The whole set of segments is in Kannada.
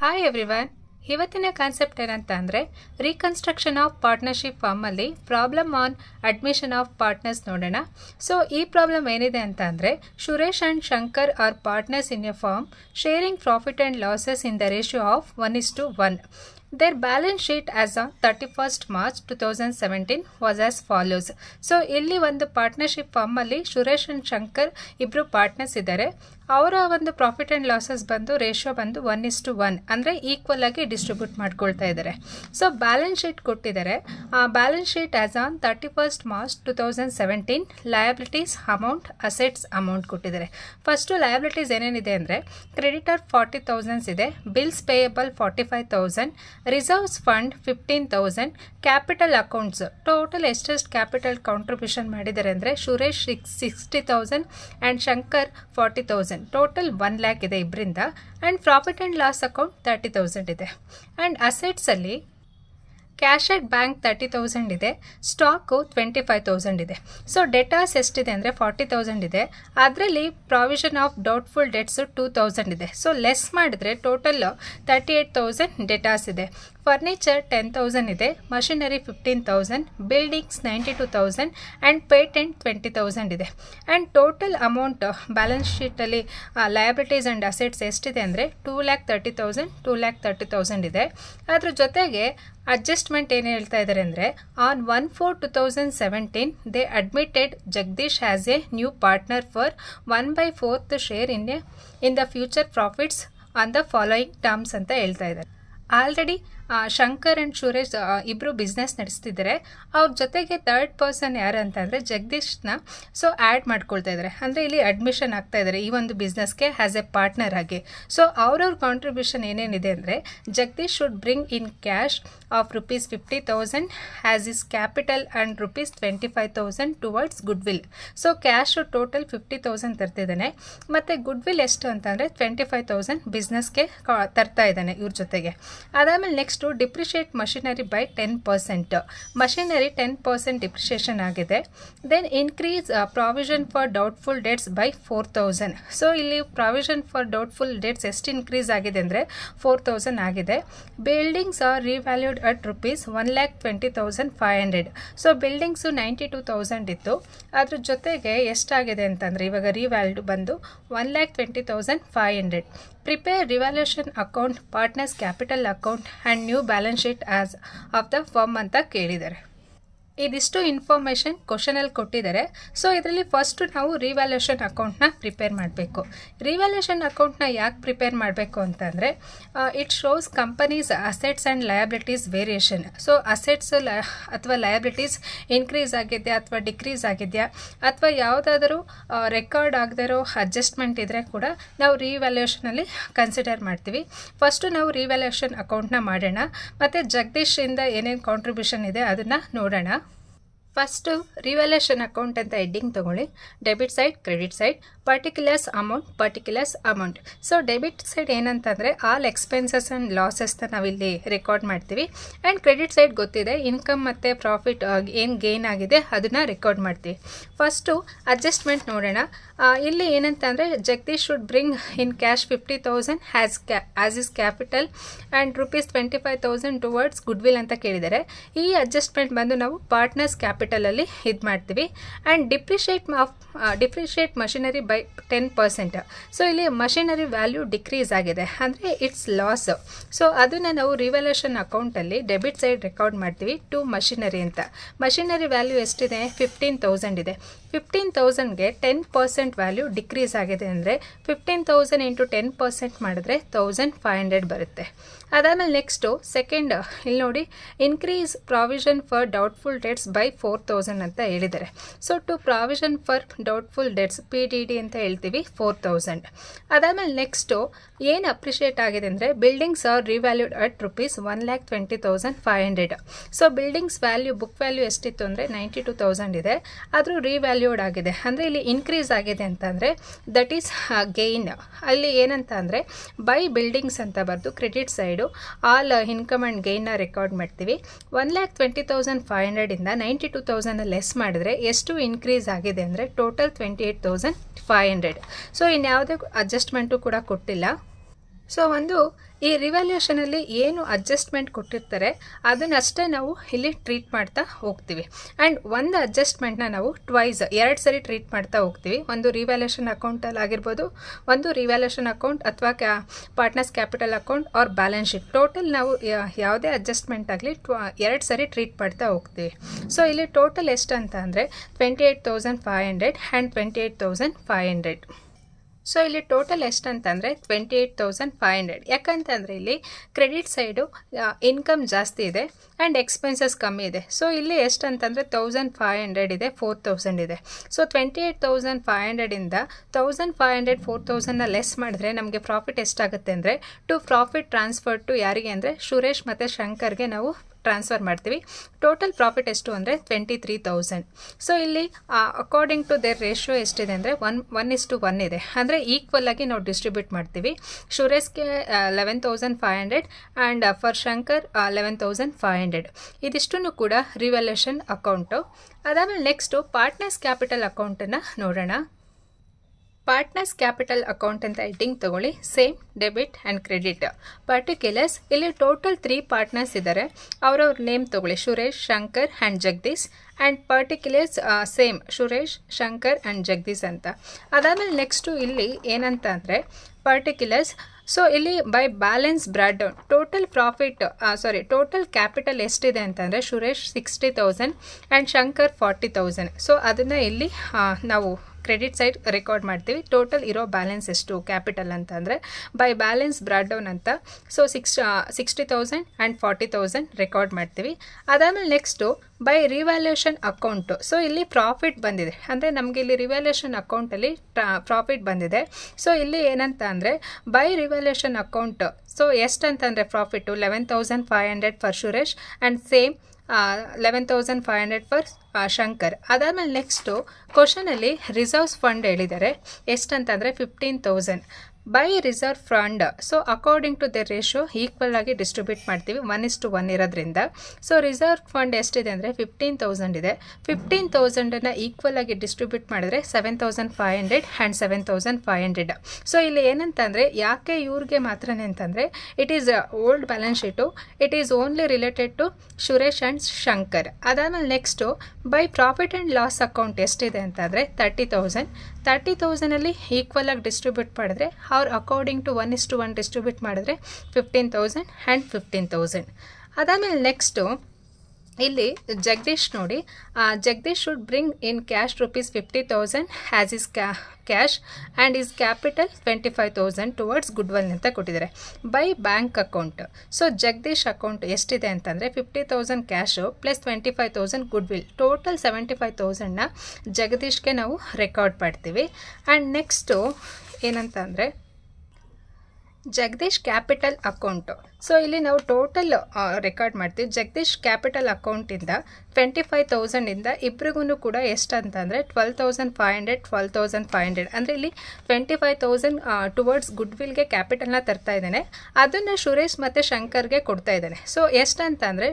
Hi everyone. ಇವತ್ತಿನ ಕಾನ್ಸೆಪ್ಟ್ ಏನಂತ ಅಂದರೆ reconstruction of partnership formally problem on admission of partners ನೋಡೋಣ. ಸೊ ಈ ಪ್ರಾಬ್ಲಮ್ ಏನಿದೆ ಅಂತ ಅಂದರೆ Suresh and Shankar are partners in a firm sharing profit and losses in the ratio of 1:1. Their balance sheet as on 31st March 2017 was as follows. So ಇಲ್ಲಿ ಒಂದು ಪಾರ್ಟ್ನರ್ಶಿಪ್ ಫಾರ್ಮಲ್ಲಿ ಸುರೇಶ್ ಆ್ಯಂಡ್ ಶಂಕರ್ ಇಬ್ಬರು ಪಾರ್ಟ್ನರ್ಸ್ ಇದ್ದಾರೆ. ಅವರ ಒಂದು ಪ್ರಾಫಿಟ್ ಆ್ಯಂಡ್ ಲಾಸಸ್ ಬಂದು ರೇಷಿಯೋ ಬಂದು 1:1 ಅಂದರೆ ಈಕ್ವಲ್ ಆಗಿ ಡಿಸ್ಟ್ರಿಬ್ಯೂಟ್ ಮಾಡ್ಕೊಳ್ತಾ ಇದ್ದಾರೆ. ಸೊ ಬ್ಯಾಲೆನ್ಸ್ ಶೀಟ್ ಕೊಟ್ಟಿದ್ದಾರೆ. ಆ balance sheet as on 31st March 2017 liabilities amount, assets amount ಕೊಟ್ಟಿದ್ದಾರೆ. ಫಸ್ಟು ಲಯಬಿಲಿಟೀಸ್ ಏನೇನಿದೆ ಅಂದರೆ ಕ್ರೆಡಿಟರ್ 40,000 ಇದೆ, bills payable 45,000, reserves fund 15,000, capital accounts total ಎಷ್ಟೆಷ್ಟು ಕ್ಯಾಪಿಟಲ್ ಕಾಂಟ್ರಿಬ್ಯೂಷನ್ ಮಾಡಿದ್ದಾರೆ ಅಂದರೆ Suresh 60,000 and Shankar 40,000, total 1 lakh ಇದೆ ಇಬ್ಬರಿಂದ. And profit and loss account 30,000 ಇದೆ. ಆ್ಯಂಡ್ ಅಸೆಟ್ಸಲ್ಲಿ ಕ್ಯಾಶ್ ಅಟ್ ಬ್ಯಾಂಕ್ 30,000 ಇದೆ, ಸ್ಟಾಕು 25,000 ಇದೆ. ಸೊ ಡೆಟಾಸ್ ಎಷ್ಟಿದೆ ಅಂದರೆ 40,000 ಇದೆ. ಅದರಲ್ಲಿ ಪ್ರಾವಿಷನ್ ಆಫ್ ಡೌಟ್ಫುಲ್ ಡೆಟ್ಸು 2,000 ಇದೆ. ಸೊ ಲೆಸ್ ಮಾಡಿದ್ರೆ ಟೋಟಲ್ 38,000 ಡೆಟಾಸ್ ಇದೆ. ಫರ್ನಿಚರ್ 10,000 ಇದೆ, ಮಷಿನರಿ 15,000, ಬಿಲ್ಡಿಂಗ್ಸ್ 92,000 ಆ್ಯಂಡ್ ಪೇಟೆಂಟ್ 20,000 ಇದೆ. ಆ್ಯಂಡ್ ಟೋಟಲ್ ಅಮೌಂಟ್ ಬ್ಯಾಲೆನ್ಸ್ ಶೀಟಲ್ಲಿ ಲಯಬಿಲಿಟೀಸ್ ಆ್ಯಂಡ್ ಅಸೆಟ್ಸ್ ಎಷ್ಟಿದೆ ಅಂದರೆ 2,30,000, 2,30,000 ಇದೆ. ಅದ್ರ ಜೊತೆಗೆ ಅಡ್ಜಸ್ಟ್ಮೆಂಟ್ ಏನು ಹೇಳ್ತಾ ಇದ್ದಾರೆ ಅಂದರೆ on 1/4/2017 they admitted Jagadish as A new partner for 1/4 share in the future profits on the following terms ಅಂತ ಹೇಳ್ತಾ ಇದ್ದಾರೆ. ಆಲ್ರೆಡಿ ಶಂಕರ್ ಆ್ಯಂಡ್ ಸುರೇಶ್ ಇಬ್ಬರು ಬಿಸ್ನೆಸ್ ನಡೆಸ್ತಿದ್ದಾರೆ. ಅವ್ರ ಜೊತೆಗೆ ಥರ್ಡ್ ಪರ್ಸನ್ ಯಾರು ಅಂತ ಅಂದರೆ ಜಗದೀಶ್ನ ಸೊ ಆ್ಯಡ್ ಮಾಡ್ಕೊಳ್ತಾ ಇದ್ದಾರೆ. ಅಂದರೆ ಇಲ್ಲಿ ಅಡ್ಮಿಷನ್ ಆಗ್ತಾ ಇದ್ದಾರೆ ಈ ಒಂದು ಬಿಸ್ನೆಸ್ಗೆ ಆ್ಯಸ್ ಎ ಪಾರ್ಟ್ನರ್ ಆಗಿ. ಸೊ ಅವ್ರವ್ರ ಕಾಂಟ್ರಿಬ್ಯೂಷನ್ ಏನೇನಿದೆ ಅಂದರೆ Jagadish should bring in cash of ₹50,000 as is capital and ₹25,000 towards good will. So cash total 50,000 ತರ್ತಿದ್ದಾನೆ, ಮತ್ತು ಗುಡ್ ವಿಲ್ ಎಷ್ಟು ಅಂತಂದರೆ 25,000 ಬಿಸ್ನೆಸ್ಗೆ ತರ್ತಾ ಇದ್ದಾನೆ ಇವ್ರ ಜೊತೆಗೆ. ಅದಾದಮೇಲೆ next depreciate machinery by 10%. Machinery 10% depreciation ಆಗಿದೆ. Then increase provision for doubtful debts by 4,000. So ಇಲ್ಲಿ ಪ್ರಾವಿಷನ್ ಫಾರ್ ಡೌಟ್ಫುಲ್ ಡೆಟ್ಸ್ ಎಷ್ಟು ಇನ್ಕ್ರೀಸ್ ಆಗಿದೆ ಅಂದರೆ 4,000 ಆಗಿದೆ. Buildings are revalued at ₹1,20,500. So buildings 92,000 ಇತ್ತು. ಅದ್ರ ಜೊತೆಗೆ ಎಷ್ಟಾಗಿದೆ ಅಂತಂದರೆ ಇವಾಗ ರಿವ್ಯಾಲ್ಯೂಡ್ ಬಂದು 1,20,500. Prepare revaluation account, partners capital account and new balance sheet as of the firm ಅಂತ ಕೇಳಿದ್ದಾರೆ. ಇದಿಷ್ಟು ಇನ್ಫಾರ್ಮೇಷನ್ ಕ್ವಶನಲ್ಲಿ ಕೊಟ್ಟಿದ್ದಾರೆ. ಸೊ ಇದರಲ್ಲಿ ಫಸ್ಟು ನಾವು ರಿವ್ಯಾಲ್ಯೂಷನ್ ಅಕೌಂಟ್ನ ಪ್ರಿಪೇರ್ ಮಾಡಬೇಕು. ರಿವ್ಯಾಲ್ಯೂಷನ್ ಅಕೌಂಟ್ನ ಯಾಕೆ ಪ್ರಿಪೇರ್ ಮಾಡಬೇಕು ಅಂತಂದರೆ it shows companies assets and liabilities variation. So assets ಅಥವಾ ಲಯಬಿಲಿಟೀಸ್ ಇನ್ಕ್ರೀಸ್ ಆಗಿದೆಯಾ ಅಥವಾ ಡಿಕ್ರೀಸ್ ಆಗಿದೆಯಾ ಅಥವಾ ಯಾವುದಾದರೂ ರೆಕಾರ್ಡ್ ಆಗದೇ ಇರೋ ಅಡ್ಜಸ್ಟ್ಮೆಂಟ್ ಇದ್ದರೆ ಕೂಡ ನಾವು ರಿವ್ಯಾಲ್ಯೂಷನಲ್ಲಿ ಕನ್ಸಿಡರ್ ಮಾಡ್ತೀವಿ. ಫಸ್ಟು ನಾವು ರಿವ್ಯಾಲ್ಯೂಷನ್ ಅಕೌಂಟ್ನ ಮಾಡೋಣ, ಮತ್ತು ಜಗದೀಶಿಂದ ಏನೇನು ಕಾಂಟ್ರಿಬ್ಯೂಷನ್ ಇದೆ ಅದನ್ನು ನೋಡೋಣ. ಫಸ್ಟು ರಿವ್ಯಾಲ್ಯೂಷನ್ ಅಕೌಂಟ್ ಅಂತ ಹೆಡ್ಡಿಂಗ್ ತೊಗೊಳ್ಳಿ. Debit side, credit side, particulars amount. So debit side ಏನಂತಂದರೆ ಆಲ್ ಎಕ್ಸ್ಪೆನ್ಸಸ್ ಆ್ಯಂಡ್ ಲಾಸಸ್ನ ನಾವಿಲ್ಲಿ ರೆಕಾರ್ಡ್ ಮಾಡ್ತೀವಿ. ಆ್ಯಂಡ್ ಕ್ರೆಡಿಟ್ ಸೈಡ್ ಗೊತ್ತಿದೆ, ಇನ್ಕಮ್ ಮತ್ತು ಪ್ರಾಫಿಟ್ ಏನು ಗೇನ್ ಆಗಿದೆ ಅದನ್ನು ರೆಕಾರ್ಡ್ ಮಾಡ್ತೀವಿ. ಫಸ್ಟು ಅಡ್ಜಸ್ಟ್ಮೆಂಟ್ ನೋಡೋಣ. ಇಲ್ಲಿ ಏನಂತಂದರೆ Jagadish should bring in cash 50,000 as is capital and ₹25,000 towards good will ಅಂತ ಕೇಳಿದ್ದಾರೆ. ಈ ಅಡ್ಜಸ್ಟ್ಮೆಂಟ್ ಬಂದು ನಾವು ಪಾರ್ಟ್ನರ್ಸ್ ಕ್ಯಾಪಿಟಲಲ್ಲಿ ಇದು ಮಾಡ್ತೀವಿ. And depreciate machinery by 10%. So ಇಲ್ಲಿ ಮಷಿನರಿ ವ್ಯಾಲ್ಯೂ ಡಿಕ್ರೀಸ್ ಆಗಿದೆ ಅಂದರೆ ಇಟ್ಸ್ ಲಾಸ್. ಸೊ ಅದನ್ನು ನಾವು ರಿವ್ಯಾಲ್ಯೂಷನ್ ಅಕೌಂಟಲ್ಲಿ ಡೆಬಿಟ್ ಸೈಡ್ ರೆಕಾರ್ಡ್ ಮಾಡ್ತೀವಿ ಟು ಮಷಿನರಿ ಅಂತ. ಮಷಿನರಿ ವ್ಯಾಲ್ಯೂ ಎಷ್ಟಿದೆ 15,000 ಇದೆ. 15,000ಗೆ 10% ವ್ಯಾಲ್ಯೂ ಡಿಕ್ರೀಸ್ ಆಗಿದೆ ಅಂದರೆ 15,000 ಇಂಟು 10% ಮಾಡಿದ್ರೆ 1,500 ಬರುತ್ತೆ. ಅದಾದಮೇಲೆ ನೆಕ್ಸ್ಟು ಸೆಕೆಂಡ್ ಇಲ್ಲಿ ನೋಡಿ, increase provision for doubtful debts by 4,000 ಅಂತ ಹೇಳಿದ್ದಾರೆ. So to provision for doubtful debts PDD ಅಂತ ಹೇಳ್ತೀವಿ 4,000. ಅದಾದಮೇಲೆ ನೆಕ್ಸ್ಟು ಏನು ಅಪ್ರಿಷಿಯೇಟ್ ಆಗಿದೆ ಅಂದರೆ buildings are revalued at ₹1,20,500. So buildings value book value ಎಷ್ಟಿತ್ತು ಅಂದರೆ 92,000 ಇದೆ. ಆದರೂ ರಿವ್ಯಾಲ್ಯೂಡ್ ಆಗಿದೆ ಅಂದರೆ ಇಲ್ಲಿ ಇನ್ಕ್ರೀಸ್ ಆಗಿದೆ ಅಂತಂದರೆ ದಟ್ ಈಸ್ ಗೇನ್. ಅಲ್ಲಿ ಏನಂತ ಅಂದರೆ ಬೈ ಬಿಲ್ಡಿಂಗ್ಸ್ ಅಂತ ಬರೆದು credit side all income and ಗೇನ್ನ ರೆಕಾರ್ಡ್ ಮಾಡ್ತೀವಿ. 1,20,500 ಇಂದ 92,000 ಲೆಸ್ ಮಾಡಿದ್ರೆ ಎಷ್ಟು ಇನ್ಕ್ರೀಸ್ ಆಗಿದೆ ಅಂದರೆ ಟೋಟಲ್ 28,500. ಸೊ ಇನ್ಯಾವುದೇ ಅಡ್ಜಸ್ಟ್ಮೆಂಟು ಕೂಡ ಕೊಟ್ಟಿಲ್ಲ. ಸೊ ಒಂದು ಈ ರಿವ್ಯಾಲ್ಯೂಷನಲ್ಲಿ ಏನು ಅಡ್ಜಸ್ಟ್ಮೆಂಟ್ ಕೊಟ್ಟಿರ್ತಾರೆ ಅದನ್ನಷ್ಟೇ ನಾವು ಇಲ್ಲಿ ಟ್ರೀಟ್ ಮಾಡ್ತಾ ಹೋಗ್ತೀವಿ. ಆ್ಯಂಡ್ ಒಂದು ಅಡ್ಜಸ್ಟ್ಮೆಂಟ್ನ ನಾವು ಎರಡು ಸರಿ ಟ್ರೀಟ್ ಮಾಡ್ತಾ ಹೋಗ್ತೀವಿ. ಒಂದು ರಿವ್ಯಾಲ್ಯೂಷನ್ ಅಕೌಂಟಲ್ಲಿ ಆಗಿರ್ಬೋದು, ಒಂದು ರಿವ್ಯಾಲ್ಯೂಷನ್ ಅಕೌಂಟ್ ಅಥವಾ partners capital account or balance sheet. Total ನಾವು ಯಾವುದೇ ಅಡ್ಜಸ್ಟ್ಮೆಂಟ್ ಆಗಲಿ 2 ಸರಿ ಟ್ರೀಟ್ ಮಾಡ್ತಾ ಹೋಗ್ತೀವಿ. ಸೊ ಇಲ್ಲಿ ಟೋಟಲ್ ಎಷ್ಟು ಅಂತ ಅಂದರೆ 28,500 ಆ್ಯಂಡ್ 28,500. ಸೊ ಇಲ್ಲಿ ಟೋಟಲ್ ಎಷ್ಟು ಅಂತಂದರೆ 28,500. ಯಾಕಂತಂದರೆ ಇಲ್ಲಿ ಕ್ರೆಡಿಟ್ ಸೈಡು ಇನ್ಕಮ್ ಜಾಸ್ತಿ ಇದೆ ಆ್ಯಂಡ್ ಎಕ್ಸ್ಪೆನ್ಸಸ್ ಕಮ್ಮಿ ಇದೆ. ಸೊ ಇಲ್ಲಿ ಎಷ್ಟು ಅಂತಂದರೆ 1,500 ಇದೆ, 4,000 ಇದೆ. ಸೊ 28,500ಇಂದ 1,500 4,000ನ ಲೆಸ್ ಮಾಡಿದ್ರೆ ನಮಗೆ ಪ್ರಾಫಿಟ್ ಎಷ್ಟಾಗುತ್ತೆ ಅಂದರೆ ಪ್ರಾಫಿಟ್ ಟ್ರಾನ್ಸ್ಫರ್ ಟು ಯಾರಿಗೆ ಅಂದರೆ ಸುರೇಶ್ ಮತ್ತು ಶಂಕರ್ಗೆ ನಾವು ಟ್ರಾನ್ಸ್ಫರ್ ಮಾಡ್ತೀವಿ. ಟೋಟಲ್ ಪ್ರಾಫಿಟ್ ಎಷ್ಟು ಅಂದರೆ 23,000. ಸೊ ಇಲ್ಲಿ ಅಕಾರ್ಡಿಂಗ್ ಟು ದೇರ್ ರೇಷಿಯೋ ಎಷ್ಟಿದೆ ಅಂದರೆ 1:1 ಇದೆ. ಅಂದರೆ ಈಕ್ವಲ್ ಆಗಿ ನಾವು ಡಿಸ್ಟ್ರಿಬ್ಯೂಟ್ ಮಾಡ್ತೀವಿ. ಸುರೇಶ್ಗೆ 11,500 ಆ್ಯಂಡ್ ಫಾರ್ ಶಂಕರ್ 11,500. ಇದಿಷ್ಟನ್ನು ಕೂಡ ರಿವ್ಯಾಲ್ಯೂಷನ್ ಅಕೌಂಟು. ಅದಾದಮೇಲೆ ನೆಕ್ಸ್ಟು ಪಾರ್ಟ್ನರ್ಸ್ ಕ್ಯಾಪಿಟಲ್ ಅಕೌಂಟನ್ನು ನೋಡೋಣ. ಪಾರ್ಟ್ನರ್ಸ್ ಕ್ಯಾಪಿಟಲ್ ಅಕೌಂಟ್ ಅಂತ ಹೆಡ್ಡಿಂಗ್ ತಗೊಳ್ಳಿ. Same debit and credit. Particulars ಇಲ್ಲಿ ಟೋಟಲ್ 3 ಪಾರ್ಟ್ನರ್ಸ್ ಇದ್ದಾರೆ. ಅವರವ್ರ ನೇಮ್ ತಗೊಳ್ಳಿ, Suresh, Shankar and Jagadish. And particulars same Suresh, Shankar and Jagadish ಅಂತ. ಅದಾದಮೇಲೆ ನೆಕ್ಸ್ಟು ಇಲ್ಲಿ ಏನಂತ ಅಂದರೆ ಪರ್ಟಿಕ್ಯುಲರ್ಸ್. ಸೊ ಇಲ್ಲಿ by balance brought down total capital ಎಷ್ಟಿದೆ ಅಂತಂದರೆ ಸುರೇಶ್ 60,000 ಆ್ಯಂಡ್ ಶಂಕರ್ 40,000. ಸೊ ಅದನ್ನು ಇಲ್ಲಿ ನಾವು ಕ್ರೆಡಿಟ್ ಸೈಡ್ ರೆಕಾರ್ಡ್ ಮಾಡ್ತೀವಿ. ಟೋಟಲ್ ಇರೋ ಬ್ಯಾಲೆನ್ಸ್ ಎಷ್ಟು ಕ್ಯಾಪಿಟಲ್ ಅಂತಂದರೆ ಬೈ ಬ್ಯಾಲೆನ್ಸ್ ಬ್ರಾಡ್ ಡೌನ್ ಅಂತ. ಸೊ 60,000 ಆ್ಯಂಡ್ 40,000 ರೆಕಾರ್ಡ್ ಮಾಡ್ತೀವಿ. ಅದಾದಮೇಲೆ next by revaluation account. So ಇಲ್ಲಿ ಪ್ರಾಫಿಟ್ ಬಂದಿದೆ, ಅಂದರೆ ನಮಗೆ ಇಲ್ಲಿ ರಿವ್ಯಾಲ್ಯೂಷನ್ ಅಕೌಂಟಲ್ಲಿ ಪ್ರಾಫಿಟ್ ಬಂದಿದೆ. ಸೊ ಇಲ್ಲಿ ಏನಂತ ಅಂದರೆ ಬೈ ರಿವ್ಯಾಲ್ಯೂಷನ್ ಅಕೌಂಟ್. ಸೊ ಎಷ್ಟಂತಂದರೆ profit 11,500 for Suresh and same 11,500 for Shankar. ಅದಾದಮೇಲೆ ನೆಕ್ಸ್ಟು ಕ್ವಶನಲ್ಲಿ ರಿಸರ್ವ್ಸ್ ಫಂಡ್ ಹೇಳಿದ್ದಾರೆ. ಎಷ್ಟಂತಂದರೆ 15,000 by reserve fund. So according to the ratio equal ಆಗಿ ಡಿಸ್ಟ್ರಿಬ್ಯೂಟ್ ಮಾಡ್ತೀವಿ 1:1 ಇರೋದ್ರಿಂದ. ಸೊ ರಿಸರ್ವ್ ಫಂಡ್ ಎಷ್ಟಿದೆ ಅಂದರೆ 15,000 ಇದೆ. 15,000ನ್ನು ಈಕ್ವಲ್ ಆಗಿ ಡಿಸ್ಟ್ರಿಬ್ಯೂಟ್ ಮಾಡಿದ್ರೆ 7,500 ಆ್ಯಂಡ್ 7,500. ಸೊ ಇಲ್ಲಿ ಏನಂತ ಅಂದರೆ ಯಾಕೆ ಇವ್ರಿಗೆ ಮಾತ್ರನೇ ಅಂತಂದರೆ it is old balance sheet, it is only related to Suresh and Shankar. ಅದಾದಮೇಲೆ next by profit and loss account ಎಷ್ಟಿದೆ ಅಂತಂದರೆ 30,000. 30,000ಅಲ್ಲಿ ಈಕ್ವಲ್ ಆಗಿ ಡಿಸ್ಟ್ರಿಬ್ಯೂಟ್ ಮಾಡಿದ್ರೆ ಅವ್ರು ಅಕಾರ್ಡಿಂಗ್ ಟು 1:1 ಡಿಸ್ಟ್ರಿಬ್ಯೂಟ್ ಮಾಡಿದ್ರೆ 15,000 ಆ್ಯಂಡ್ 15,000. ಅದಾದಮೇಲೆ ನೆಕ್ಸ್ಟು ಇಲ್ಲಿ ಜಗದೀಶ್ ನೋಡಿ, Jagadish should bring in cash ₹50,000 as is cash and is capital 25,000 towards goodwill ಅಂತ ಕೊಟ್ಟಿದ್ದಾರೆ by bank account. So Jagadish account ಎಷ್ಟಿದೆ ಅಂತಂದರೆ 50,000 ಕ್ಯಾಶು ಪ್ಲಸ್ 25,000 ಗುಡ್ವಿಲ್, ಟೋಟಲ್ 75,000ನ ಜಗದೀಶ್ಗೆ ನಾವು ರೆಕಾರ್ಡ್ ಮಾಡ್ತೀವಿ. ಆ್ಯಂಡ್ ನೆಕ್ಸ್ಟು ಏನಂತ ಅಂದರೆ ಜಗದೀಶ್ ಕ್ಯಾಪಿಟಲ್ ಅಕೌಂಟು. ಸೊ ಇಲ್ಲಿ ನಾವು ಟೋಟಲ್ ರೆಕಾರ್ಡ್ ಮಾಡ್ತೀವಿ. ಜಗದೀಶ್ ಕ್ಯಾಪಿಟಲ್ ಅಕೌಂಟಿಂದ 25,000ಇಂದ ಇಬ್ರಿಗೂ ಕೂಡ ಎಷ್ಟು ಅಂತಂದರೆ 12,500 12,500. ಅಂದರೆ ಇಲ್ಲಿ 25,000 ಟುವರ್ಡ್ಸ್ ಗುಡ್ವಿಲ್ಗೆ ಕ್ಯಾಪಿಟಲ್ನ ತರ್ತಾ ಇದ್ದಾನೆ, ಅದನ್ನು ಸುರೇಶ್ ಮತ್ತು ಶಂಕರ್ಗೆ ಕೊಡ್ತಾ ಇದ್ದಾನೆ. ಸೊ ಎಷ್ಟು ಅಂತಂದರೆ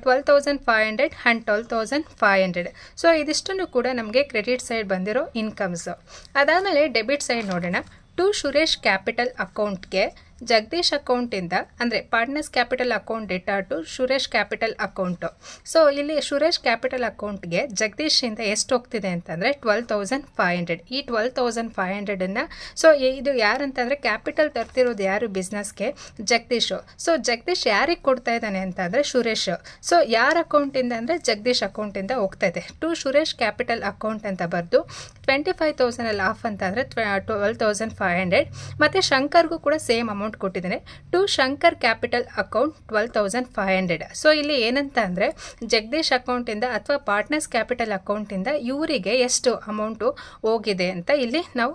12,500 ಆ್ಯಂಡ್ 12,500. ಸೊ ಇದಿಷ್ಟನ್ನು ಕೂಡ ನಮಗೆ ಕ್ರೆಡಿಟ್ ಸೈಡ್ ಬಂದಿರೋ ಇನ್ಕಮ್ಸು. ಅದಾದಮೇಲೆ ಡೆಬಿಟ್ ಸೈಡ್ ನೋಡೋಣ. ಟು ಸುರೇಶ್ ಕ್ಯಾಪಿಟಲ್ ಅಕೌಂಟ್ಗೆ ಜಗದೀಶ್ ಅಕೌಂಟಿಂದ ಅಂದರೆ partners capital account data to Suresh capital account. So ಇಲ್ಲಿ ಸುರೇಶ್ ಕ್ಯಾಪಿಟಲ್ ಅಕೌಂಟ್ಗೆ ಜಗದೀಶಿಂದ ಎಷ್ಟು ಹೋಗ್ತಿದೆ ಅಂತಂದರೆ 12,500. ಈ 12,500ನ್ನು ಸೊ ಇದು ಯಾರಂತಂದರೆ ಕ್ಯಾಪಿಟಲ್ ತರ್ತಿರೋದು ಯಾರು ಬಿಸ್ನೆಸ್ಗೆ? ಜಗದೀಶು. ಸೊ ಜಗದೀಶ್ ಯಾರಿಗೆ ಕೊಡ್ತಾ ಇದ್ದಾನೆ ಅಂತಂದರೆ ಸುರೇಶ್. ಸೊ ಯಾರ ಅಕೌಂಟಿಂದ ಅಂದರೆ ಜಗದೀಶ್ ಅಕೌಂಟಿಂದ ಹೋಗ್ತಾ ಇದೆ. ಟು ಸುರೇಶ್ ಕ್ಯಾಪಿಟಲ್ ಅಕೌಂಟ್ ಅಂತ ಬರೆದು 25,000 ಆಫ್ ಅಂತಂದರೆ 12,500. ಮತ್ತು ಶಂಕರ್ಗೂ ಕೂಡ ಸೇಮ್ ಅಮೌಂಟ್ ಕೊಟ್ಟಿದ್ದೇನೆ. To Shankar capital account 12,500. So ಇಲ್ಲಿ ಏನಂತ ಅಂದರೆ ಜಗದೀಶ್ ಅಕೌಂಟಿಂದ ಅಥವಾ ಪಾರ್ಟ್ನರ್ಸ್ ಕ್ಯಾಪಿಟಲ್ ಅಕೌಂಟಿಂದ ಇವರಿಗೆ ಎಷ್ಟು ಅಮೌಂಟು ಹೋಗಿದೆ ಅಂತ ಇಲ್ಲಿ ನಾವು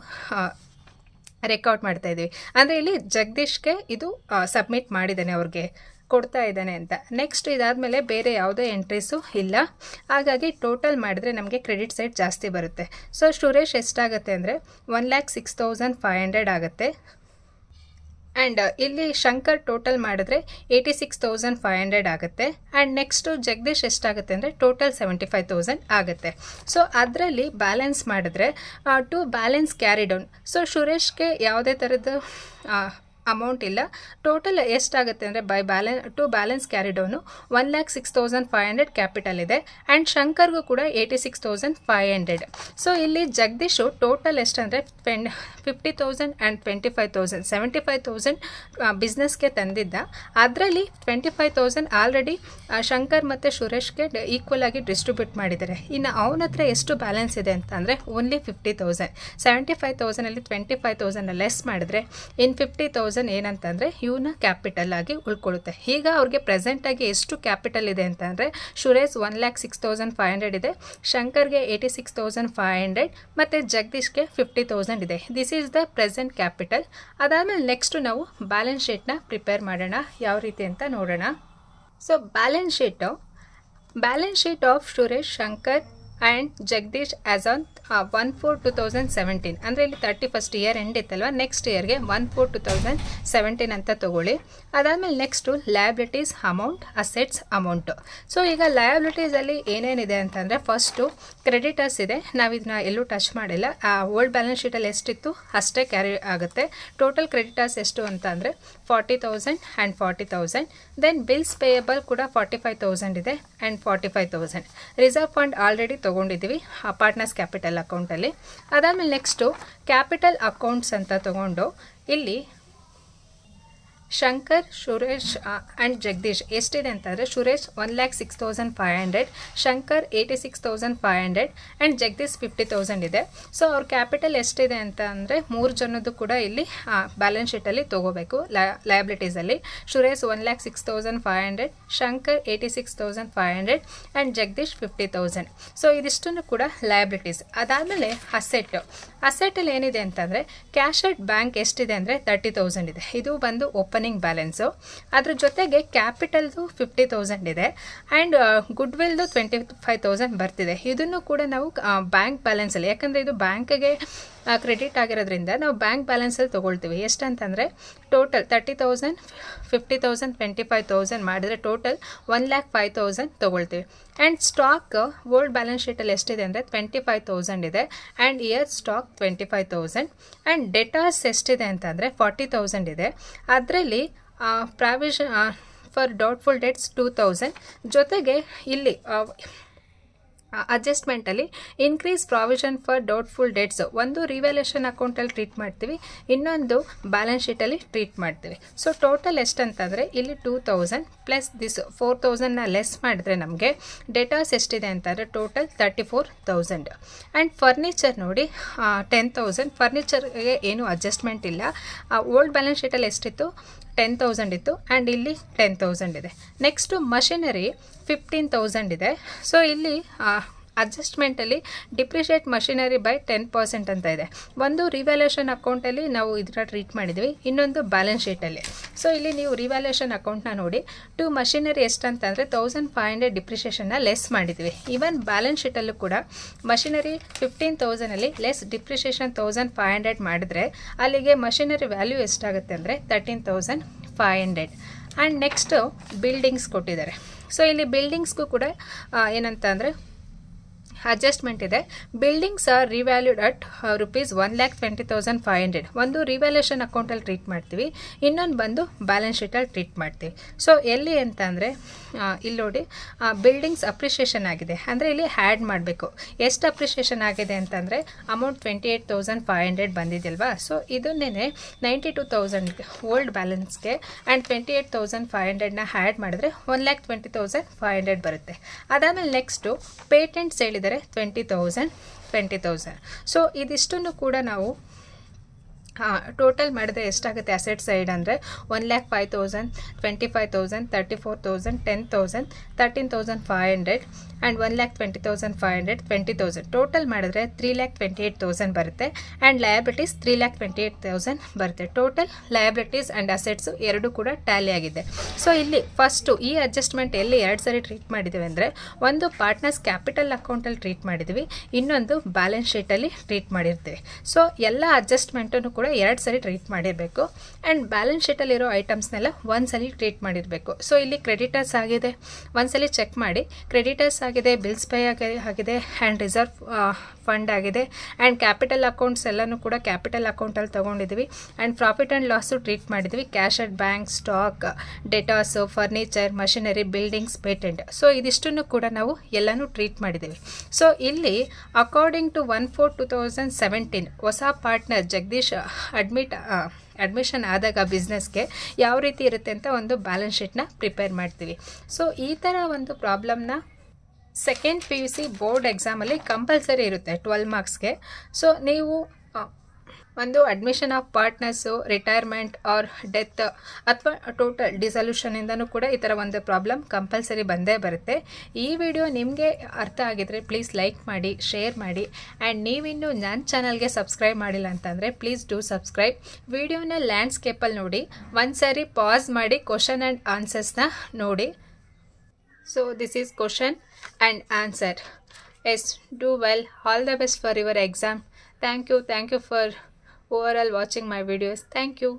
ರೆಕಾರ್ಡ್ ಮಾಡ್ತಾ ಇದ್ದೀವಿ. ಅಂದರೆ ಇಲ್ಲಿ ಜಗದೀಶ್ಗೆ ಇದು ಸಬ್ಮಿಟ್ ಮಾಡಿದ್ದಾನೆ, ಅವ್ರಿಗೆ ಕೊಡ್ತಾ ಇದ್ದಾನೆ ಅಂತ. ನೆಕ್ಸ್ಟ್ ಇದಾದಮೇಲೆ ಬೇರೆ ಯಾವುದೇ ಎಂಟ್ರೀಸು ಇಲ್ಲ. ಹಾಗಾಗಿ ಟೋಟಲ್ ಮಾಡಿದ್ರೆ ನಮಗೆ ಕ್ರೆಡಿಟ್ ಸೈಡ್ ಜಾಸ್ತಿ ಬರುತ್ತೆ. ಸೊ ಸುರೇಶ್ ಎಷ್ಟಾಗುತ್ತೆ ಅಂದರೆ 1,06,500 ಆಗುತ್ತೆ. ಆ್ಯಂಡ್ ಇಲ್ಲಿ ಶಂಕರ್ ಟೋಟಲ್ ಮಾಡಿದ್ರೆ 86,500 ಆಗುತ್ತೆ. ಆ್ಯಂಡ್ ನೆಕ್ಸ್ಟು ಜಗದೀಶ್ ಎಷ್ಟಾಗುತ್ತೆ ಅಂದರೆ ಟೋಟಲ್ 75,000 ಆಗುತ್ತೆ. ಸೊ ಅದರಲ್ಲಿ ಬ್ಯಾಲೆನ್ಸ್ ಮಾಡಿದ್ರೆ to balance carry down. So ಸುರೇಶ್ಗೆ ಯಾವುದೇ ಥರದ್ದು ಅಮೌಂಟ್ ಇಲ್ಲ. ಟೋಟಲ್ ಎಷ್ಟಾಗುತ್ತೆ ಅಂದರೆ ಬ್ಯಾಲೆನ್ಸ್ ಕ್ಯಾರಿ ಡೌನು 1,06,500 ಕ್ಯಾಪಿಟಲ್ ಇದೆ. ಆ್ಯಂಡ್ ಶಂಕರ್ಗೂ ಕೂಡ 86,500. ಸೊ ಇಲ್ಲಿ ಜಗದೀಶು ಟೋಟಲ್ ಎಷ್ಟಂದರೆ 50,000 ಆ್ಯಂಡ್ 25,000 75,000 ಬಿಸ್ನೆಸ್ಗೆ ತಂದಿದ್ದ. ಅದರಲ್ಲಿ 25,000 ಆಲ್ರೆಡಿ ಶಂಕರ್ ಮತ್ತು ಸುರೇಶ್ಗೆ ಈಕ್ವಲ್ ಆಗಿ ಡಿಸ್ಟ್ರಿಬ್ಯೂಟ್ ಮಾಡಿದ್ದಾರೆ. ಇನ್ನು ಅವನ ಹತ್ರ ಎಷ್ಟು ಬ್ಯಾಲೆನ್ಸ್ ಇದೆ ಅಂತ ಅಂದರೆ ಓನ್ಲಿ 50,000. 75,000ಅಲ್ಲಿ 25,000 ಲೆಸ್ ಮಾಡಿದ್ರೆ ಇನ್ 50,000 ಏನಂತಂದರೆ ಇವನ ಕ್ಯಾಪಿಟಲ್ ಆಗಿ ಉಳ್ಕೊಳ್ಳುತ್ತೆ. ಈಗ ಅವ್ರಿಗೆ ಪ್ರೆಸೆಂಟಾಗಿ ಎಷ್ಟು ಕ್ಯಾಪಿಟಲ್ ಇದೆ ಅಂತಂದರೆ ಸುರೇಶ್ 1,06,500 ಇದೆ, ಶಂಕರ್ಗೆ 86,500 ಮತ್ತು ಜಗದೀಶ್ಗೆ 50,000 ಇದೆ. This is the present capital. ಅದಾದಮೇಲೆ ನೆಕ್ಸ್ಟ್ ನಾವು ಬ್ಯಾಲೆನ್ಸ್ ಶೀಟ್ನ ಪ್ರಿಪೇರ್ ಮಾಡೋಣ, ಯಾವ ರೀತಿ ಅಂತ ನೋಡೋಣ. So balance sheet of Suresh, Shankar and Jagadish as on 1/4/2017 ಅಂದರೆ ಇಲ್ಲಿ 31st ಇಯರ್ ಎಂಡ್ ಇತ್ತಲ್ವ, ನೆಕ್ಸ್ಟ್ ಇಯರ್ಗೆ 1/4/2017 ಅಂತ ತೊಗೊಳ್ಳಿ. ಅದಾದಮೇಲೆ next liabilities amount, assets amount. So ಈಗ ಲಯಬಿಲಿಟೀಸಲ್ಲಿ ಏನೇನಿದೆ ಅಂತಂದರೆ ಫಸ್ಟು ಕ್ರೆಡಿಟರ್ಸ್ ಇದೆ, ನಾವು ಇದನ್ನ ಎಲ್ಲೂ ಟಚ್ ಮಾಡಿಲ್ಲ. ಓಲ್ಡ್ ಬ್ಯಾಲೆನ್ಸ್ ಶೀಟಲ್ಲಿ ಎಷ್ಟಿತ್ತು ಅಷ್ಟೇ ಕ್ಯಾರಿ ಆಗುತ್ತೆ. ಟೋಟಲ್ ಕ್ರೆಡಿಟರ್ಸ್ ಎಷ್ಟು ಅಂತ ಅಂದರೆ 40,000 ಆ್ಯಂಡ್ 40,000. ದೆನ್ ಬಿಲ್ಸ್ ಪೇಯಬಲ್ ಕೂಡ 45,000 ಇದೆ ಆ್ಯಂಡ್ 45,000. ರಿಸರ್ವ್ ಫಂಡ್ ಆಲ್ರೆಡಿ ತೊಗೊಂಡಿದ್ದೀವಿ ಪಾರ್ಟ್ನರ್ಸ್ ಕ್ಯಾಪಿಟಲ್ ಅಕೌಂಟಲ್ಲಿ. ಅದಾದಮೇಲೆ ನೆಕ್ಸ್ಟು ಕ್ಯಾಪಿಟಲ್ ಅಕೌಂಟ್ಸ್ ಅಂತ ತೊಗೊಂಡು ಇಲ್ಲಿ ಶಂಕರ್, ಸುರೇಶ್ ಆ್ಯಂಡ್ ಜಗದೀಶ್ ಎಷ್ಟಿದೆ ಅಂತಂದರೆ ಸುರೇಶ್ 1,06,500, ಶಂಕರ್ 86,500 ಆ್ಯಂಡ್ ಜಗದೀಶ್ 50,000 ಇದೆ. ಸೊ ಅವ್ರ ಕ್ಯಾಪಿಟಲ್ ಎಷ್ಟಿದೆ ಅಂತ ಅಂದರೆ 3 ಜನದ್ದು ಕೂಡ ಇಲ್ಲಿ ಬ್ಯಾಲೆನ್ಸ್ ಶೀಟಲ್ಲಿ ತೊಗೋಬೇಕು. ಲಯಬಿಲಿಟೀಸಲ್ಲಿ ಸುರೇಶ್ 1,06,500, ಶಂಕರ್ 86,500 ಆ್ಯಂಡ್ ಜಗದೀಶ್ 50,000. ಸೊ ಇದಿಷ್ಟನ್ನು ಕೂಡ ಲಯಬಿಲಿಟೀಸ್. ಅದಾದಮೇಲೆ ಅಸೆಟಲ್ಲಿ ಏನಿದೆ ಅಂತಂದರೆ ಕ್ಯಾಶ್ ಅಟ್ ಬ್ಯಾಂಕ್ ಎಷ್ಟಿದೆ ಅಂದರೆ 30,000 ಇದೆ. ಇದು ಬಂದು ಓಪನಿಂಗ್ ಬ್ಯಾಲೆನ್ಸು. ಅದ್ರ ಜೊತೆಗೆ ಕ್ಯಾಪಿಟಲ್ದು 50,000 ಇದೆ ಆ್ಯಂಡ್ ಗುಡ್ ವಿಲ್ದು 25,000 ಬರ್ತಿದೆ. ಇದನ್ನು ಕೂಡ ನಾವು ಬ್ಯಾಂಕ್ ಬ್ಯಾಲೆನ್ಸಲ್ಲಿ, ಯಾಕಂದರೆ ಇದು ಬ್ಯಾಂಕ್ಗೆ ಕ್ರೆಡಿಟ್ ಆಗಿರೋದ್ರಿಂದ ನಾವು ಬ್ಯಾಂಕ್ ಬ್ಯಾಲೆನ್ಸಲ್ಲಿ ತೊಗೊಳ್ತೀವಿ. ಎಷ್ಟಂತಂದರೆ ಟೋಟಲ್ 30,000, 50,000, 25,000 ಮಾಡಿದರೆ ಟೋಟಲ್ 1,05,000 ತೊಗೊಳ್ತೀವಿ. ಆ್ಯಂಡ್ ಸ್ಟಾಕ್ ಓಲ್ಡ್ ಬ್ಯಾಲೆನ್ಸ್ ಶೀಟಲ್ಲಿ ಎಷ್ಟಿದೆ ಅಂದರೆ 25,000 ಇದೆ ಆ್ಯಂಡ್ ಇಯರ್ ಸ್ಟಾಕ್ 25,000. ಆ್ಯಂಡ್ ಡೆಟಾರ್ಸ್ ಎಷ್ಟಿದೆ ಅಂತಂದರೆ 40,000 ಇದೆ. ಅದರಲ್ಲಿ ಪ್ರಾವಿಷನ್ ಫಾರ್ ಡೌಟ್ಫುಲ್ ಡೆಟ್ಸ್ 2,000. ಜೊತೆಗೆ ಇಲ್ಲಿ ಅಡ್ಜಸ್ಟ್ಮೆಂಟಲ್ಲಿ increase provision for doubtful debts ಒಂದು ರಿವ್ಯಾಲ್ಯೂಷನ್ ಅಕೌಂಟಲ್ಲಿ ಟ್ರೀಟ್ ಮಾಡ್ತೀವಿ, ಇನ್ನೊಂದು ಬ್ಯಾಲೆನ್ಸ್ ಶೀಟಲ್ಲಿ ಟ್ರೀಟ್ ಮಾಡ್ತೀವಿ. ಸೊ ಟೋಟಲ್ ಎಷ್ಟಂತಂದರೆ ಇಲ್ಲಿ 2,000 ಪ್ಲಸ್ ದಿಸ್ 4,000ನ ಲೆಸ್ ಮಾಡಿದ್ರೆ ನಮಗೆ ಡೆಟಾಸ್ ಎಷ್ಟಿದೆ ಅಂತಂದರೆ ಟೋಟಲ್ 34,000. ಆ್ಯಂಡ್ ಫರ್ನಿಚರ್ ನೋಡಿ 10,000. ಫರ್ನಿಚರ್ಗೆ ಏನು ಅಡ್ಜಸ್ಟ್ಮೆಂಟ್ ಇಲ್ಲ. ಓಲ್ಡ್ ಬ್ಯಾಲೆನ್ಸ್ ಶೀಟಲ್ಲಿ ಎಷ್ಟಿತ್ತು 10,000 ಇತ್ತು ಆ್ಯಂಡ್ ಇಲ್ಲಿ 10,000 ಇದೆ. ನೆಕ್ಸ್ಟು ಮಷಿನರಿ 15,000 ಇದೆ. ಸೊ ಇಲ್ಲಿ ಅಡ್ಜಸ್ಟ್ಮೆಂಟಲ್ಲಿ ಡಿಪ್ರಿಷಿಯೇಟ್ ಮಷಿನರಿ ಬೈ 10% ಅಂತ ಇದೆ. ಒಂದು ರಿವ್ಯಾಲ್ಯೂಷನ್ ಅಕೌಂಟಲ್ಲಿ ನಾವು ಇದರ ಟ್ರೀಟ್ ಮಾಡಿದ್ವಿ, ಇನ್ನೊಂದು ಬ್ಯಾಲೆನ್ಸ್ ಶೀಟಲ್ಲಿ. ಸೊ ಇಲ್ಲಿ ನೀವು ರಿವ್ಯಾಲ್ಯೂಷನ್ ಅಕೌಂಟ್ನ ನೋಡಿ ಟು ಮಷಿನರಿ ಎಷ್ಟಂತಂದರೆ 1,500 ಡಿಪ್ರಿಷಿಯೇಷನ್ನ ಲೆಸ್ ಮಾಡಿದ್ವಿ. ಈವನ್ ಬ್ಯಾಲೆನ್ಸ್ ಶೀಟಲ್ಲೂ ಕೂಡ ಮಷಿನರಿ 15,000ಅಲ್ಲಿ ಲೆಸ್ ಡಿಪ್ರಿಷಿಯೇಷನ್ 1,500 ಮಾಡಿದ್ರೆ ಅಲ್ಲಿಗೆ ಮಷಿನರಿ ವ್ಯಾಲ್ಯೂ ಎಷ್ಟಾಗುತ್ತೆ ಅಂದರೆ 13,500. ಆ್ಯಂಡ್ ನೆಕ್ಸ್ಟು ಬಿಲ್ಡಿಂಗ್ಸ್ ಕೊಟ್ಟಿದ್ದಾರೆ. ಸೊ ಇಲ್ಲಿ ಬಿಲ್ಡಿಂಗ್ಸ್ಗೂ ಕೂಡ ಏನಂತ ಅಂದರೆ ಅಡ್ಜಸ್ಟ್ಮೆಂಟ್ ಇದೆ. Buildings are revalued at rupees 1,20,500. ಒಂದು ರಿವ್ಯಾಲ್ಯೂಷನ್ ಅಕೌಂಟಲ್ಲಿ ಟ್ರೀಟ್ ಮಾಡ್ತೀವಿ, ಇನ್ನೊಂದು ಬಂದು ಬ್ಯಾಲೆನ್ಸ್ ಶೀಟಲ್ಲಿ ಟ್ರೀಟ್ ಮಾಡ್ತೀವಿ. ಸೊ ಎಲ್ಲಿ ಅಂತ ಅಂದರೆ ಇಲ್ಲಿ ನೋಡಿ ಬಿಲ್ಡಿಂಗ್ಸ್ ಅಪ್ರಿಷಿಯೇಷನ್ ಆಗಿದೆ ಅಂದರೆ ಇಲ್ಲಿ ಆ್ಯಡ್ ಮಾಡಬೇಕು. ಎಷ್ಟು ಅಪ್ರಿಷಿಯೇಷನ್ ಆಗಿದೆ ಅಂತಂದರೆ ಅಮೌಂಟ್ 28,500 ಬಂದಿದೆಯಲ್ವಾ. ಸೊ ಇದನ್ನೇ 92,000 ಓಲ್ಡ್ ಬ್ಯಾಲೆನ್ಸ್ಗೆ ಆ್ಯಂಡ್ 28,500ನ ಆ್ಯಡ್ ಮಾಡಿದ್ರೆ 1,20,500 ಬರುತ್ತೆ. ಅದಾದಮೇಲೆ ನೆಕ್ಸ್ಟು ಪೇಟೆಂಟ್ಸ್ ಹೇಳಿದರೆ 20,000. ಸೊ ಇದಿಷ್ಟನ್ನು ಕೂಡ ನಾವು ಟೋಟಲ್ ಮಾಡಿದ್ರೆ ಎಷ್ಟಾಗುತ್ತೆ ಅಸೆಟ್ ಸೈಡ್ ಅಂದರೆ 1,05,000, 25,000, 34,000, 10,000, 13,500 ಆ್ಯಂಡ್ 1,20,500, 20,000 ಟೋಟಲ್ ಮಾಡಿದ್ರೆ 3,28,000 ಬರುತ್ತೆ. ಆ್ಯಂಡ್ ಲಯಬಿಲಿಟೀಸ್ 3,28,000 ಬರುತ್ತೆ. ಟೋಟಲ್ ಲಯಬಿಲಿಟೀಸ್ ಆ್ಯಂಡ್ ಅಸೆಟ್ಸು ಎರಡು ಕೂಡ ಟ್ಯಾಲಿ ಆಗಿದೆ. ಸೊ ಇಲ್ಲಿ ಫಸ್ಟು ಈ ಅಡ್ಜಸ್ಟ್ಮೆಂಟ್ ಎಲ್ಲಿ 2 ಸರಿ ಟ್ರೀಟ್ ಮಾಡಿದ್ದೀವಿ ಅಂದರೆ ಒಂದು ಪಾರ್ಟ್ನರ್ಸ್ ಕ್ಯಾಪಿಟಲ್ ಅಕೌಂಟಲ್ಲಿ ಟ್ರೀಟ್ ಮಾಡಿದ್ದೀವಿ, ಇನ್ನೊಂದು ಬ್ಯಾಲೆನ್ಸ್ ಶೀಟಲ್ಲಿ ಟ್ರೀಟ್ ಮಾಡಿರ್ತೀವಿ. ಸೊ ಎಲ್ಲ ಅಡ್ಜಸ್ಟ್ಮೆಂಟನ್ನು ಕೂಡ 2 ಸರಿ ಟ್ರೀಟ್ ಮಾಡಿರಬೇಕು ಆ್ಯಂಡ್ ಬ್ಯಾಲೆನ್ಸ್ ಶೀಟಲ್ಲಿರೋ ಐಟಮ್ಸ್ನೆಲ್ಲ ಒಂದ್ಸಲಿ ಟ್ರೀಟ್ ಮಾಡಿರಬೇಕು. ಸೊ ಇಲ್ಲಿ ಕ್ರೆಡಿಟರ್ಸ್ ಆಗಿದೆ, ಒಂದ್ಸಲಿ ಚೆಕ್ ಮಾಡಿ. ಕ್ರೆಡಿಟರ್ಸ್ ಆಗಿದೆ, ಬಿಲ್ಸ್ ಪೇ ಆಗಿದೆ ಆ್ಯಂಡ್ ರಿಸರ್ವ್ ಫಂಡ್ ಆಗಿದೆ ಆ್ಯಂಡ್ ಕ್ಯಾಪಿಟಲ್ ಅಕೌಂಟ್ಸ್ ಎಲ್ಲನೂ ಕೂಡ ಕ್ಯಾಪಿಟಲ್ ಅಕೌಂಟಲ್ಲಿ ತೊಗೊಂಡಿದ್ವಿ and profit and loss treat ಮಾಡಿದ್ವಿ. Cash at bank, stock, debtors, furniture, machinery, buildings, patent. So ಇದಿಷ್ಟನ್ನು ಕೂಡ ನಾವು ಎಲ್ಲನೂ ಟ್ರೀಟ್ ಮಾಡಿದ್ದೀವಿ. ಸೊ ಇಲ್ಲಿ ಅಕಾರ್ಡಿಂಗ್ ಟು 1/4/2017 ಹೊಸ ಪಾರ್ಟ್ನರ್ ಜಗದೀಶ್ ಅಡ್ಮಿಷನ್ ಆದಾಗ ಬಿಸ್ನೆಸ್ಗೆ ಯಾವ ರೀತಿ ಇರುತ್ತೆ ಅಂತ ಒಂದು ಬ್ಯಾಲೆನ್ಸ್ ಶೀಟ್ನ ಪ್ರಿಪೇರ್ ಮಾಡ್ತೀವಿ. ಸೊ ಈ ಥರ ಒಂದು ಪ್ರಾಬ್ಲಮ್ನ ಸೆಕೆಂಡ್ PUC ಬೋರ್ಡ್ ಎಕ್ಸಾಮಲ್ಲಿ ಕಂಪಲ್ಸರಿ ಇರುತ್ತೆ 12 ಮಾರ್ಕ್ಸ್ಗೆ. ಸೊ ನೀವು ಒಂದು admission of partners, retirement or death ಅಥವಾ ಟೋಟಲ್ ಡಿಸಲ್ಯೂಷನಿಂದನೂ ಕೂಡ ಈ ಥರ ಒಂದು ಪ್ರಾಬ್ಲಮ್ ಕಂಪಲ್ಸರಿ ಬಂದೇ ಬರುತ್ತೆ. ಈ ವಿಡಿಯೋ ನಿಮಗೆ ಅರ್ಥ ಆಗಿದ್ರೆ ಪ್ಲೀಸ್ ಲೈಕ್ ಮಾಡಿ, ಶೇರ್ ಮಾಡಿ ಆ್ಯಂಡ್ ನೀವಿನ್ನೂ ನನ್ನ ಚಾನಲ್ಗೆ ಸಬ್ಸ್ಕ್ರೈಬ್ ಮಾಡಿಲ್ಲ ಅಂತಂದರೆ ಪ್ಲೀಸ್ ಡೂ ಸಬ್ಸ್ಕ್ರೈಬ್. ವಿಡಿಯೋನ ಲ್ಯಾಂಡ್ಸ್ಕೇಪಲ್ಲಿ ನೋಡಿ, ಒಂದು ಸಾರಿ ಪಾಸ್ ಮಾಡಿ ಕ್ವಶನ್ ಆ್ಯಂಡ್ ಆನ್ಸರ್ಸ್ನ ನೋಡಿ. So this is question and answer. Yes, do well. All the best for your exam. Thank you for overall watching my videos. Thank you.